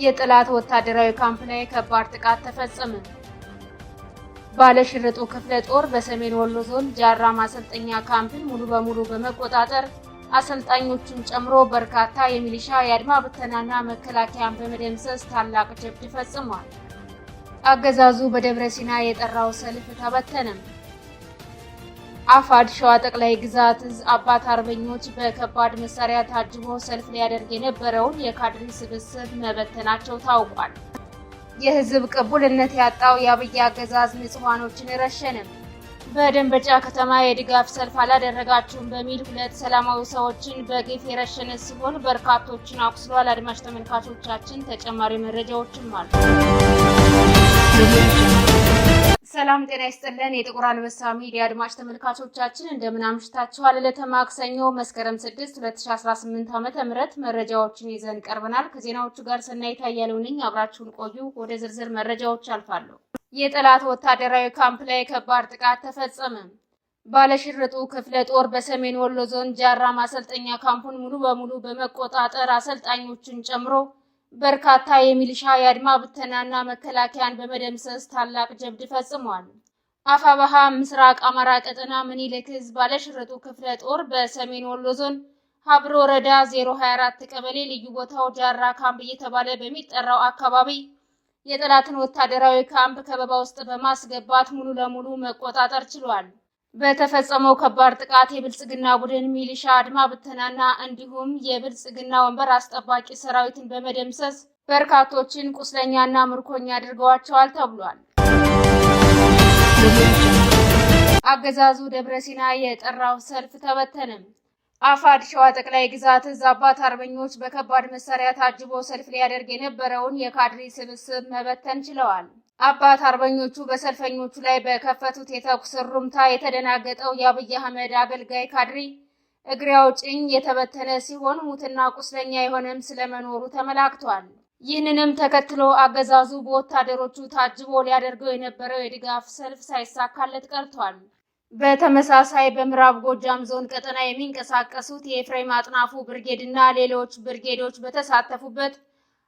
የጠላት ወታደራዊ ካምፕ ላይ ከባድ ጥቃት ተፈጸመ። ባለሽርጡ ክፍለ ጦር በሰሜን ወሎ ዞን ጃራ ማሰልጠኛ ካምፕን ሙሉ በሙሉ በመቆጣጠር አሰልጣኞችን ጨምሮ በርካታ የሚሊሻ የአድማ ብተናና መከላከያን በመደምሰስ ታላቅ ጀብድ ፈጽሟል። አገዛዙ በደብረ ሲና የጠራው ሰልፍ ተበተነ። አፋድ ሸዋ ጠቅላይ ግዛት እዝ አባት አርበኞች በከባድ መሳሪያ ታጅቦ ሰልፍ ሊያደርግ የነበረውን የካድሬ ስብስብ መበተናቸው ታውቋል። የህዝብ ቅቡልነት ያጣው የአብይ አገዛዝ ንጹሃኖችን ረሸነ። በደንበጫ ከተማ የድጋፍ ሰልፍ አላደረጋችሁም በሚል 2 ሰላማዊ ሰዎችን በግፍ የረሸነ ሲሆን በርካቶችን አቁስሏል። አድማጭ ተመልካቾቻችን ተጨማሪ መረጃዎችም አሉ። ሰላም ጤና ይስጥልን። የጥቁር አንበሳ ሚዲያ አድማጭ ተመልካቾቻችን እንደምን አምሽታችኋል? ዕለተ ማክሰኞ መስከረም 6 2018 ዓ.ም መረጃዎችን ይዘን ቀርበናል። ከዜናዎቹ ጋር ሰናይት አያሌው ነኝ። አብራችሁን ቆዩ። ወደ ዝርዝር መረጃዎች አልፋለሁ። የጠላት ወታደራዊ ካምፕ ላይ ከባድ ጥቃት ተፈጸመ። ባለሽርጡ ክፍለ ጦር በሰሜን ወሎ ዞን ጃራ ማሰልጠኛ ካምፑን ሙሉ በሙሉ በመቆጣጠር አሰልጣኞችን ጨምሮ በርካታ የሚሊሻ የአድማ ብተናና መከላከያን በመደምሰስ ታላቅ ጀብድ ፈጽሟል። አፋባሃ ምስራቅ አማራ ቀጠና ምኒልክ ዕዝ ባለሽርጡ ክፍለ ጦር በሰሜን ወሎ ዞን ሀብሮ ወረዳ 024 ቀበሌ ልዩ ቦታው ጃራ ካምፕ እየተባለ በሚጠራው አካባቢ የጠላትን ወታደራዊ ካምፕ ከበባ ውስጥ በማስገባት ሙሉ ለሙሉ መቆጣጠር ችሏል። በተፈጸመው ከባድ ጥቃት የብልጽግና ቡድን ሚሊሻ አድማ ብተናና እንዲሁም የብልጽግና ወንበር አስጠባቂ ሰራዊትን በመደምሰስ በርካቶችን ቁስለኛና ምርኮኛ አድርገዋቸዋል ተብሏል። አገዛዙ ደብረ ሲና የጠራው ሰልፍ ተበተነ። አፋድ ሸዋ ጠቅላይ ግዛት እዝ አባት አርበኞች በከባድ መሳሪያ ታጅቦ ሰልፍ ሊያደርግ የነበረውን የካድሬ ስብስብ መበተን ችለዋል። አባት አርበኞቹ በሰልፈኞቹ ላይ በከፈቱት የተኩስ ሩምታ የተደናገጠው የአብይ አህመድ አገልጋይ ካድሬ እግሬ አውጭኝ የተበተነ ሲሆን ሙትና ቁስለኛ የሆነም ስለመኖሩ ተመላክቷል። ይህንንም ተከትሎ አገዛዙ በወታደሮቹ ታጅቦ ሊያደርገው የነበረው የድጋፍ ሰልፍ ሳይሳካለት ቀርቷል። በተመሳሳይ በምዕራብ ጎጃም ዞን ቀጠና የሚንቀሳቀሱት የኤፍሬም አጥናፉ ብርጌድ እና ሌሎች ብርጌዶች በተሳተፉበት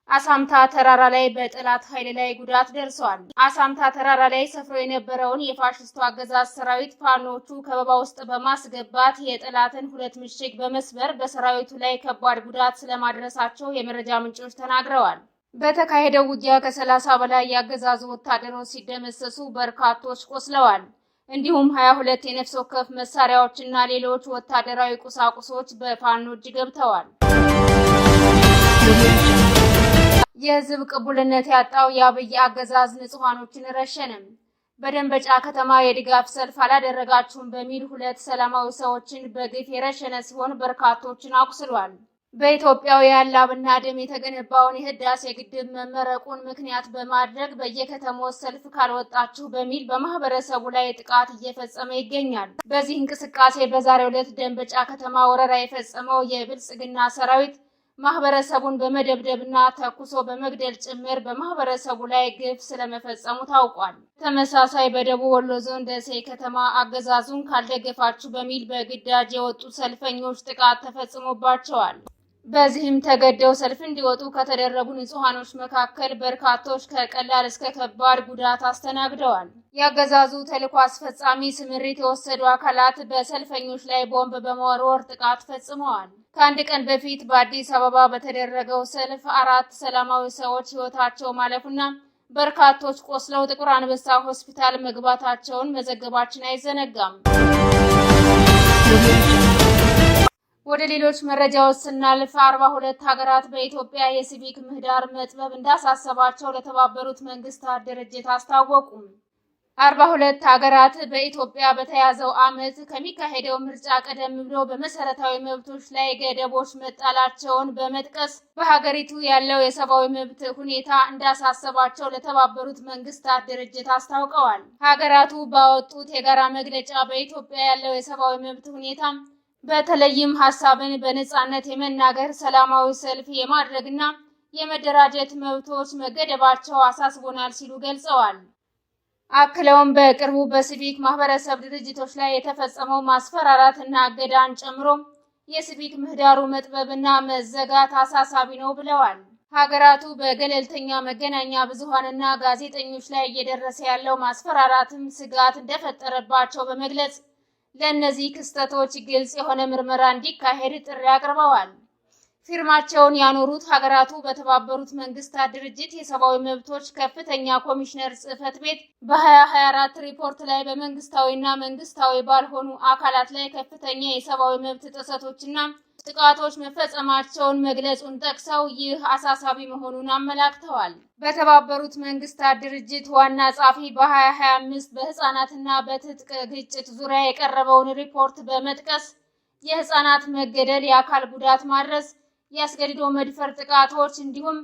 አሳምታ ተራራ ላይ በጠላት ኃይል ላይ ጉዳት ደርሷል። አሳምታ ተራራ ላይ ሰፍሮ የነበረውን የፋሽስቱ አገዛዝ ሰራዊት ፋኖቹ ከበባ ውስጥ በማስገባት የጠላትን 2 ምሽግ በመስበር በሰራዊቱ ላይ ከባድ ጉዳት ስለማድረሳቸው የመረጃ ምንጮች ተናግረዋል። በተካሄደው ውጊያ ከ30 በላይ ያገዛዙ ወታደሮች ሲደመሰሱ በርካቶች ቆስለዋል። እንዲሁም 22 የነፍስ ወከፍ መሳሪያዎችና ሌሎች ወታደራዊ ቁሳቁሶች በፋኖ እጅ ገብተዋል። የህዝብ ቅቡልነት ያጣው የአብይ አገዛዝ ንጹሃኖችን ረሸነ። በደንበጫ ከተማ የድጋፍ ሰልፍ አላደረጋችሁም በሚል 2 ሰላማዊ ሰዎችን በግፍ የረሸነ ሲሆን በርካቶችን አቁስሏል። በኢትዮጵያውያን ላብና ደም የተገነባውን የህዳሴ ግድብ መመረቁን ምክንያት በማድረግ በየከተማው ሰልፍ ካልወጣችሁ በሚል በማህበረሰቡ ላይ ጥቃት እየፈጸመ ይገኛል። በዚህ እንቅስቃሴ በዛሬው ዕለት ደንበጫ ከተማ ወረራ የፈጸመው የብልጽግና ሰራዊት ማህበረሰቡን በመደብደብና ተኩሶ በመግደል ጭምር በማህበረሰቡ ላይ ግፍ ስለመፈጸሙ ታውቋል። ተመሳሳይ በደቡብ ወሎ ዞን ደሴ ከተማ አገዛዙን ካልደገፋችሁ በሚል በግዳጅ የወጡ ሰልፈኞች ጥቃት ተፈጽሞባቸዋል። በዚህም ተገደው ሰልፍ እንዲወጡ ከተደረጉ ንጹሃኖች መካከል በርካቶች ከቀላል እስከ ከባድ ጉዳት አስተናግደዋል። ያገዛዙ ተልዕኮ አስፈጻሚ ስምሪት የወሰዱ አካላት በሰልፈኞች ላይ ቦምብ በመወርወር ጥቃት ፈጽመዋል። ከአንድ ቀን በፊት በአዲስ አበባ በተደረገው ሰልፍ 4 ሰላማዊ ሰዎች ህይወታቸው ማለፉና በርካቶች ቆስለው ጥቁር አንበሳ ሆስፒታል መግባታቸውን መዘገባችን አይዘነጋም። ወደ ሌሎች መረጃዎች ስናልፍ 42 ሀገራት በኢትዮጵያ የሲቪክ ምህዳር መጥበብ እንዳሳሰባቸው ለተባበሩት መንግስታት ድርጅት አስታወቁ። 42 ሀገራት በኢትዮጵያ በተያዘው ዓመት ከሚካሄደው ምርጫ ቀደም ብሎ በመሰረታዊ መብቶች ላይ ገደቦች መጣላቸውን በመጥቀስ በሀገሪቱ ያለው የሰብአዊ መብት ሁኔታ እንዳሳሰባቸው ለተባበሩት መንግስታት ድርጅት አስታውቀዋል። ሀገራቱ ባወጡት የጋራ መግለጫ በኢትዮጵያ ያለው የሰብአዊ መብት ሁኔታ በተለይም ሐሳብን በነጻነት የመናገር፣ ሰላማዊ ሰልፍ የማድረግና የመደራጀት መብቶች መገደባቸው አሳስቦናል ሲሉ ገልጸዋል። አክለውም በቅርቡ በሲቪክ ማህበረሰብ ድርጅቶች ላይ የተፈጸመው ማስፈራራትና እገዳን ጨምሮ የሲቪክ ምህዳሩ መጥበብና መዘጋት አሳሳቢ ነው ብለዋል። ሀገራቱ በገለልተኛ መገናኛ ብዙሃንና ጋዜጠኞች ላይ እየደረሰ ያለው ማስፈራራትም ስጋት እንደፈጠረባቸው በመግለጽ ለእነዚህ ክስተቶች ግልጽ የሆነ ምርመራ እንዲካሄድ ጥሪ አቅርበዋል። ፊርማቸውን ያኖሩት ሀገራቱ በተባበሩት መንግስታት ድርጅት የሰብአዊ መብቶች ከፍተኛ ኮሚሽነር ጽሕፈት ቤት በ2024 ሪፖርት ላይ በመንግስታዊና መንግስታዊ ባልሆኑ አካላት ላይ ከፍተኛ የሰብአዊ መብት ጥሰቶችና ጥቃቶች መፈጸማቸውን መግለጹን ጠቅሰው ይህ አሳሳቢ መሆኑን አመላክተዋል። በተባበሩት መንግስታት ድርጅት ዋና ጸሐፊ በ2025 በህፃናትና በትጥቅ ግጭት ዙሪያ የቀረበውን ሪፖርት በመጥቀስ የህፃናት መገደል፣ የአካል ጉዳት ማድረስ፣ የአስገድዶ መድፈር ጥቃቶች እንዲሁም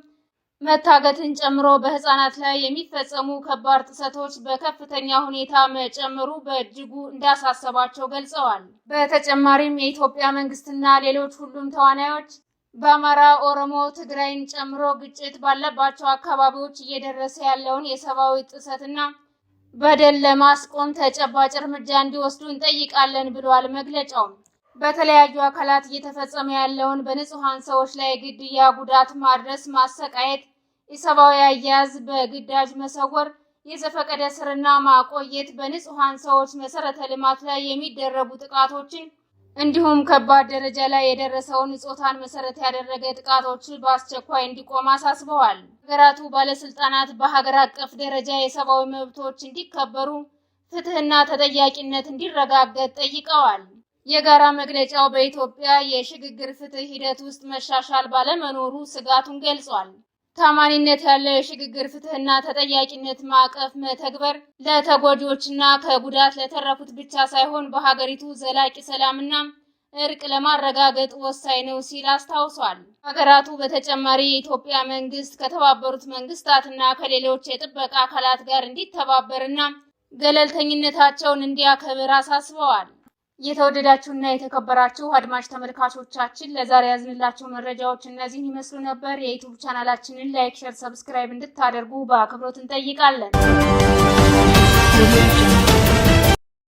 መታገትን ጨምሮ በህፃናት ላይ የሚፈጸሙ ከባድ ጥሰቶች በከፍተኛ ሁኔታ መጨመሩ በእጅጉ እንዳሳሰባቸው ገልጸዋል። በተጨማሪም የኢትዮጵያ መንግስትና ሌሎች ሁሉም ተዋናዮች በአማራ፣ ኦሮሞ፣ ትግራይን ጨምሮ ግጭት ባለባቸው አካባቢዎች እየደረሰ ያለውን የሰብአዊ ጥሰትና በደል ለማስቆም ተጨባጭ እርምጃ እንዲወስዱ እንጠይቃለን ብለዋል መግለጫው። በተለያዩ አካላት እየተፈጸመ ያለውን በንጹሃን ሰዎች ላይ ግድያ፣ ጉዳት ማድረስ፣ ማሰቃየት፣ የሰብአዊ አያያዝ፣ በግዳጅ መሰወር፣ የዘፈቀደ ስርና ማቆየት፣ በንጹሃን ሰዎች መሰረተ ልማት ላይ የሚደረጉ ጥቃቶችን እንዲሁም ከባድ ደረጃ ላይ የደረሰውን ጾታን መሰረት ያደረገ ጥቃቶች በአስቸኳይ እንዲቆም አሳስበዋል። ሀገራቱ ባለስልጣናት በሀገር አቀፍ ደረጃ የሰብአዊ መብቶች እንዲከበሩ፣ ፍትህና ተጠያቂነት እንዲረጋገጥ ጠይቀዋል። የጋራ መግለጫው በኢትዮጵያ የሽግግር ፍትህ ሂደት ውስጥ መሻሻል ባለመኖሩ ስጋቱን ገልጿል። ታማኒነት ያለው የሽግግር ፍትህና ተጠያቂነት ማዕቀፍ መተግበር ለተጎጂዎችና ከጉዳት ለተረፉት ብቻ ሳይሆን በሀገሪቱ ዘላቂ ሰላምና እርቅ ለማረጋገጥ ወሳኝ ነው ሲል አስታውሷል። ሀገራቱ በተጨማሪ የኢትዮጵያ መንግስት ከተባበሩት መንግስታትና ከሌሎች የጥበቃ አካላት ጋር እንዲተባበርና ገለልተኝነታቸውን እንዲያከብር አሳስበዋል። የተወደዳችሁና የተከበራችሁ አድማጭ ተመልካቾቻችን ለዛሬ ያዝንላችሁ መረጃዎች እነዚህን ይመስሉ ነበር። የዩቲዩብ ቻናላችንን ላይክ፣ ሼር፣ ሰብስክራይብ እንድታደርጉ በአክብሮት እንጠይቃለን።